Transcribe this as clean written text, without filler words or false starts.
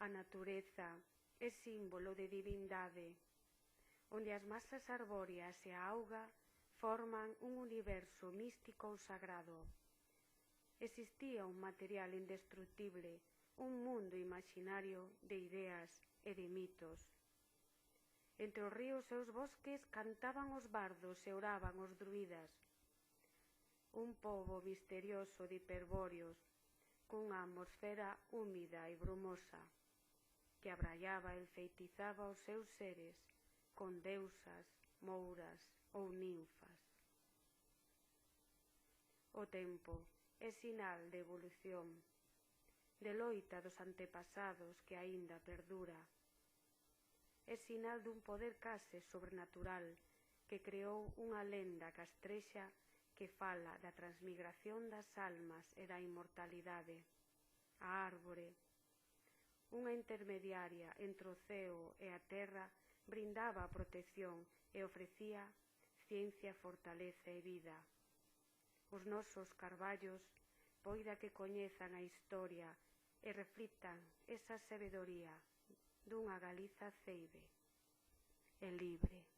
natureza é símbolo de divindade, onde as masas arbóreas e a auga forman un universo místico ou sagrado. Existía un material indestructible, un mundo imaginario de ideas e de mitos. Entre os ríos e os bosques cantaban os bardos e oraban os druidas. Un pobo misterioso de hiperbóreos, cunha atmosfera húmida e brumosa, que abraiaba e enfeitizaba os seus seres con deusas, mouras ou ninfas. O tempo é sinal de evolución, de loita dos antepasados que aínda perdura. É sinal dun poder case sobrenatural que creou unha lenda castrexa que fala da transmigración das almas e da inmortalidade. A árbore, unha intermediaria entre o ceo e a terra, brindaba a protección e ofrecía ciencia, fortaleza e vida. Os nosos carballos, poida que coñezan a historia e reflitan esa sabedoría dunha Galiza ceibe e libre.